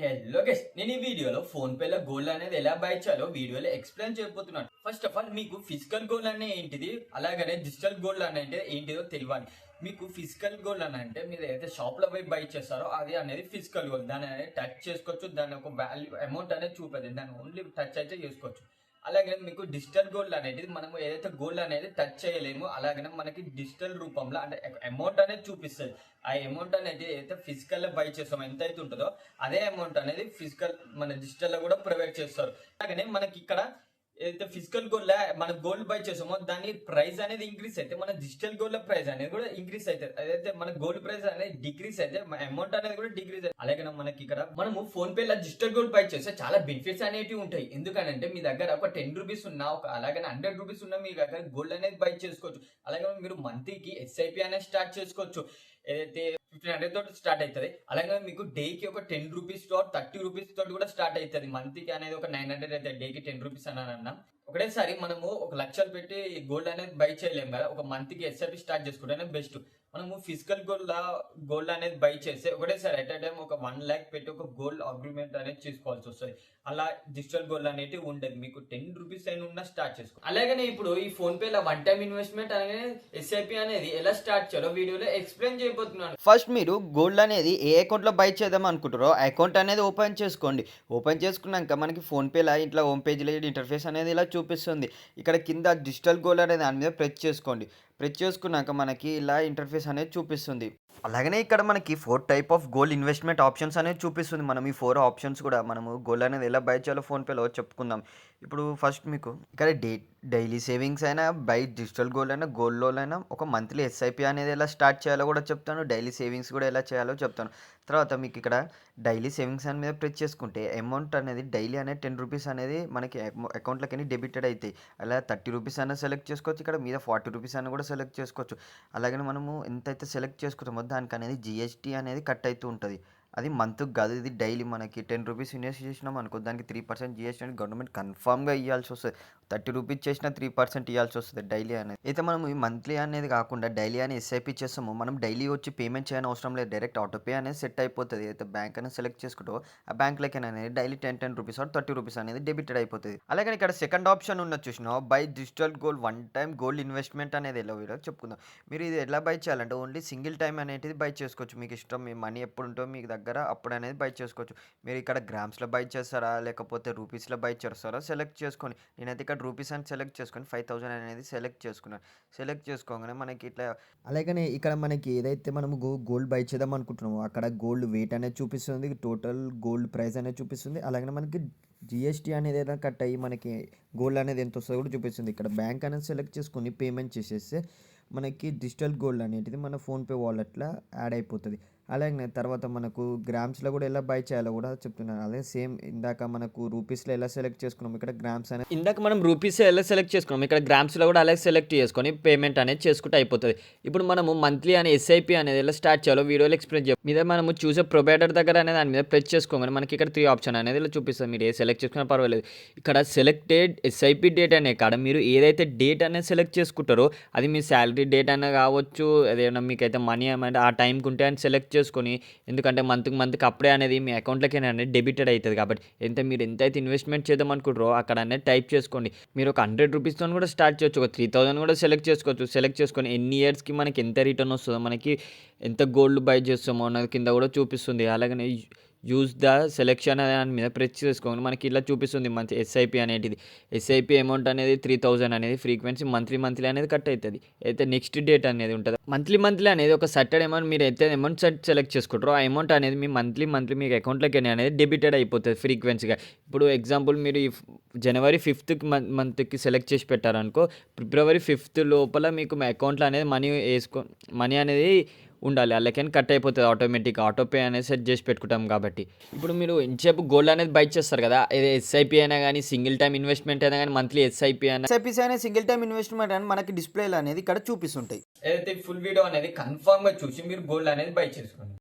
Hello guys, నేను ఈ వీడియోలో ఫోన్ పేలో గోల్డ్ అనేది ఎలా బై చేయాలో వీడియోలో ఎక్స్ప్లెయిన్ చేయబోతున్నాను. ఫస్ట్ ఆఫ్ ఆల్ మీకు ఫిజికల్ గోల్డ్ అనే ఏంటిది, అలాగనే డిజిటల్ గోల్డ్ అంటే ఏంటిదో తెలియాలి. మీకు ఫిజికల్ గోల్డ్ అని అంటే మీరు ఏదైతే షాప్ లో పోయి బై చేస్తారో అది అనేది ఫిజికల్ గోల్డ్. దాన్ని అనేది టచ్ చేసుకోవచ్చు, దాని ఒక వాల్యూ అమౌంట్ అనేది చూపేది, దాన్ని ఓన్లీ టచ్ అయితే చేసుకోవచ్చు. అలాగే మీకు డిజిటల్ గోల్డ్ అనేది మనము ఏదైతే గోల్డ్ అనేది టచ్ చేయలేము, అలాగనే మనకి డిజిటల్ రూపంలో అంటే అమౌంట్ అనేది చూపిస్తుంది. ఆ అమౌంట్ అనేది ఏదైతే ఫిజికల్ లో బై చేస్తామో ఎంత అయితే ఉంటుందో అదే అమౌంట్ అనేది ఫిజికల్ మన డిజిటల్ లో కూడా ప్రొవైడ్ చేస్తారు. అలాగనే మనకి ఇక్కడ ఏదైతే ఫిజికల్ గోల్డ్ మన గోల్డ్ బై చేసామో దాని ప్రైస్ అనేది ఇంక్రీస్ అయితే మన డిజిటల్ గోల్డ్ ప్రైస్ అనేది కూడా ఇంక్రీస్ అవుతుంది. అదైతే మన గోల్డ్ ప్రైస్ అనేది డిక్రీస్ అయితే అమౌంట్ అనేది కూడా డిక్రీస్ అవుతుంది. అలాగే మనకి ఇక్కడ మనము ఫోన్ పే లో డిజిటల్ గోల్డ్ బై చేస్తే చాలా బెనిఫిట్స్ అనేవి ఉంటాయి. ఎందుకంటే మీ దగ్గర ఒక 10 రూపీస్ ఉన్నా, ఒక అలాగే 100 రూపీస్ ఉన్నా మీ దగ్గర గోల్డ్ అనేది బై చేసుకోవచ్చు. అలాగే మీరు మంత్లీకి ఎస్ఐపి అనేది స్టార్ట్ చేసుకోవచ్చు. ఏదైతే 1500 తోటి స్టార్ట్ అవుతుంది. అలాగే మీకు డేకి ఒక 10 రూపీస్ తో 30 రూపీస్ తోటి కూడా స్టార్ట్ అవుతుంది. మంత్కి అనేది ఒక 900 అయితే డేకి 10 రూపీస్ అని అన్నాం. ఒకటేసారి మనము 1,00,000 పెట్టి గోల్డ్ అనేది బై చేయలేము కదా, ఒక మంత్కి ఎస్ఐపి స్టార్ట్ చేసుకుంటేనే బెస్ట్. మనము ఫిజికల్ గోల్డ్ అనేది బై చేస్తే ఒకటేసారి ఎట్ టైం ఒక 1 lakh పెట్టి ఒక గోల్డ్ అగ్రిమెంట్ అనేది చేసుకోవాల్సి వస్తుంది. అలా డిజిటల్ గోల్డ్ అనేది ఉండదు. మీకు 10 రూపీస్ అయినా ఉన్నా స్టార్ట్ చేసుకో. అలాగనే ఇప్పుడు ఈ ఫోన్ పే లో వన్ టైం ఇన్వెస్ట్మెంట్ అనేది ఎస్ఐపి అనేది ఎలా స్టార్ట్ చేయాలో వీడియోలో ఎక్స్ప్లెయిన్ చేయబోతున్నాను. ఫస్ట్ మీరు గోల్డ్ అనేది ఏ అకౌంట్లో బై చేద్దాం అనుకుంటారో అకౌంట్ అనేది ఓపెన్ చేసుకోండి. ఓపెన్ చేసుకున్నాక మనకి ఫోన్పేలో ఇట్లా హోమ్ పేజ్లో ఇంటర్ఫేస్ అనేది ఇలా చూపిస్తుంది. ఇక్కడ కింద డిజిటల్ గోల్డ్ అనేది దాని మీద ప్రెస్ చేసుకోండి. ప్రెస్ చేసుకున్నాక మనకి ఇలా ఇంటర్ఫేస్ అనేది చూపిస్తుంది. అలాగనే ఇక్కడ మనకి 4 type of gold investment options అనేది చూపిస్తుంది. మనం ఈ 4 ఆప్షన్స్ కూడా మనము గోల్డ్ అనేది ఎలా బై చేయాలో ఫోన్పేలో చెప్పుకుందాం. ఇప్పుడు ఫస్ట్ మీకు ఇక్కడ డైలీ సేవింగ్స్ అయినా, బై డిజిటల్ గోల్డ్ అయినా, గోల్డ్ లోన్ అయినా, ఒక మంత్లీ ఎస్ఐపి అనేది ఎలా స్టార్ట్ చేయాలో కూడా చెప్తాను. డైలీ సేవింగ్స్ కూడా ఎలా చేయాలో చెప్తాను. తర్వాత మీకు ఇక్కడ డైలీ సేవింగ్స్ అని మీద ప్రెస్ చేసుకుంటే అమౌంట్ అనేది డైలీ అనేది 10 రూపీస్ అనేది మనకి అకౌంట్లోకి డెబిటెడ్ అవుతాయి. అలా 30 రూపీస్ అయినా సెలెక్ట్ చేసుకోవచ్చు. ఇక్కడ మీద 40 రూపీస్ అయినా కూడా సెలెక్ట్ చేసుకోవచ్చు. అలాగే మనము ఎంతైతే సెలెక్ట్ చేసుకుంటామో దానికి అనేది జిఎస్టీ అనేది కట్ అవుతూ ఉంటుంది. అది మంత్కి కాదు, ఇది డైలీ. మనకి 10 రూపీస్ ఇన్వెస్ట్ చేసినాం అనుకో, దానికి 3% జిఎస్టీ అనేది గవర్నమెంట్ కన్ఫామ్గా ఇవ్వాల్సి వస్తుంది. 30 రూపీస్ చేసినా 3% ఇవ్వాల్సి వస్తుంది డైలీ అనేది. అయితే మనం ఈ మంత్లీ అనేది కాకుండా డైలీ అని ఎస్ఐపి చేస్తాము. మనం డైలీ వచ్చి పేమెంట్ చేయని అవసరం లేదు, డైరెక్ట్ ఆటోపే అనేది సెట్ అయిపోతుంది. అయితే బ్యాంక్ అనేది సెలెక్ట్ చేసుకుంటో ఆ బ్యాంక్లోకి అనేది డైలీ 10 రూపీస్ ఆర్ 30 రూపీస్ అనేది డెబిటెడ్ అయిపోతుంది. అలాగే ఇక్కడ సెకండ్ ఆప్షన్ ఉన్నది చూసినా, by digital gold one time gold investment అనేది ఎలా వీడియో చెప్పుకుందాం. మీరు ఇది ఎలా బై చేయాలంటే ఓన్లీ సింగిల్ టైం అనేది బై చేసుకోవచ్చు. మీకు ఇష్టం, మీ మనీ ఎప్పుడు ఉంటో మీకు దగ్గర అప్పుడు అనేది బై చేసుకోవచ్చు. మీరు ఇక్కడ గ్రామ్స్లో బై చేస్తారా లేకపోతే రూపీస్లో బై చేస్తారా సెలెక్ట్ చేసుకొని, నేనైతే ఇక్కడ రూపీస్ అని సెలెక్ట్ చేసుకొని 5,000 అనేది సెలెక్ట్ చేసుకున్నాను. సెలెక్ట్ చేసుకోగానే మనకి ఇట్లా అలాగనే ఇక్కడ మనకి ఏదైతే మనము గోల్డ్ బై చేద్దాం అనుకుంటున్నామో అక్కడ గోల్డ్ వెయిట్ అనేది చూపిస్తుంది, టోటల్ గోల్డ్ ప్రైస్ అనేది చూపిస్తుంది. అలాగే మనకి జిఎస్టీ అనేది ఏదైనా కట్ అయ్యి మనకి గోల్డ్ అనేది ఎంత వస్తుందో కూడా చూపిస్తుంది. ఇక్కడ బ్యాంక్ అనేది సెలెక్ట్ చేసుకొని పేమెంట్ చేసేస్తే మనకి డిజిటల్ గోల్డ్ అనేది మన ఫోన్పే వాలెట్లో యాడ్ అయిపోతుంది. అలాగే తర్వాత మనకు గ్రామ్స్లో కూడా ఎలా బై చేయాలో కూడా చెప్తున్నాను. అదే సేమ్ ఇందాక మనకు రూపీస్లో ఎలా సెలెక్ట్ చేసుకున్నాం, ఇక్కడ గ్రామ్స్ అనేది ఇందాక మనం రూపీస్ ఎలా సెలెక్ట్ చేసుకున్నాం, ఇక్కడ గ్రామ్స్లో కూడా అలాగే సెలెక్ట్ చేసుకొని పేమెంట్ అనేది చేసుకుంటే అయిపోతుంది. ఇప్పుడు మనము మంత్లీ అనే ఎస్ఐపి అనేది ఎలా స్టార్ట్ చేయాలో వీడియోలో ఎక్స్ప్లెయిన్ చేయాలి. మీద మనము చూసే ప్రొవైడర్ దగ్గర అనేది దాని మీద ప్రెస్ చేసుకోగానే మనకి ఇక్కడ 3 ఆప్షన్ అనేది ఇలా చూపిస్తుంది. మీరు ఏ సెలెక్ట్ చేసుకున్నా పర్వాలేదు. ఇక్కడ సెలెక్టెడ్ ఎస్ఐపి డేట్ అనే కాడ మీరు ఏదైతే డేట్ అనేది సెలెక్ట్ చేసుకుంటారో అది మీ శాలరీ డేట్ అయినా కావచ్చు, అదేమన్నా మీకైతే మనీ ఏమంటే ఆ టైంకి ఉంటే అని సెలెక్ట్ చేసుకొని, ఎందుకంటే మంత్కి అప్పుడే అనేది మీ అకౌంట్లోకి అనేది డెబిటెడ్ అవుతుంది. కాబట్టి మీరు ఎంతైతే ఇన్వెస్ట్మెంట్ చేద్దాం అనుకుంటారో అక్కడ అనేది టైప్ చేసుకోండి. మీరు ఒక 100 రూపీస్తో కూడా స్టార్ట్ చేయొచ్చు, ఒక 3,000 కూడా సెలెక్ట్ చేసుకోవచ్చు. సెలెక్ట్ చేసుకొని ఎన్ని ఇయర్స్కి మనకి ఎంత రిటర్న్ వస్తుందో, మనకి ఎంత గోల్డ్ బై చేస్తామో అన్నది కింద కూడా చూపిస్తుంది. అలాగే యూజ్ ద సెలెక్షన్ దాని మీద ప్రెస్ చేసుకోండి. మనకి ఇలా చూపిస్తుంది మంచి ఎస్ఐపి అనేది. ఎస్ఐపి అమౌంట్ అనేది 3,000 అనేది ఫ్రీక్వెన్సీ మంత్లీ అనేది కట్ అవుతుంది. అయితే నెక్స్ట్ డేట్ అనేది ఉంటుంది. మంత్లీ అనేది ఒక సర్టెడ్ అమౌంట్ మీరు అయితే అమౌంట్ సెలెక్ట్ చేసుకుంటారో ఆ అమౌంట్ అనేది మీ మంత్లీ మీకు అకౌంట్లోకి అనేది డెబిటెడ్ అయిపోతుంది ఫ్రీక్వెన్సీగా. ఇప్పుడు ఎగ్జాంపుల్ మీరు ఈ జనవరి 5th మంత్కి సెలెక్ట్ చేసి పెట్టారనుకో, ఫిబ్రవరి 5th లోపల మీకు మీ అకౌంట్లో అనేది మనీ అనేది ఉండాలి. అలాగే కట్ అయిపోతుంది ఆటోమేటిక్గా. ఆటోపే అనేది సెట్ చేసి పెట్టుకుంటాం కాబట్టి. ఇప్పుడు మీరు ఎంతసేపు గోల్డ్ అనేది బై చేస్తారు కదా, ఇది ఎస్ఐపి అయినా కానీ సింగిల్ టైం ఇన్వెస్ట్మెంట్ అయినా కానీ మంత్లీ ఎస్ఐపి అయినా ఎస్ఐపిస్ అయినా సింగిల్ టైం ఇన్వెస్ట్మెంట్ అని మనకి డిస్ప్లేలో అనేది ఇక్కడ చూపిస్తుంటాయి. ఏదైతే ఫుల్ వీడియో అనేది కన్ఫర్మ్ గా చూసి మీరు గోల్డ్ అనేది బై చేసుకోండి.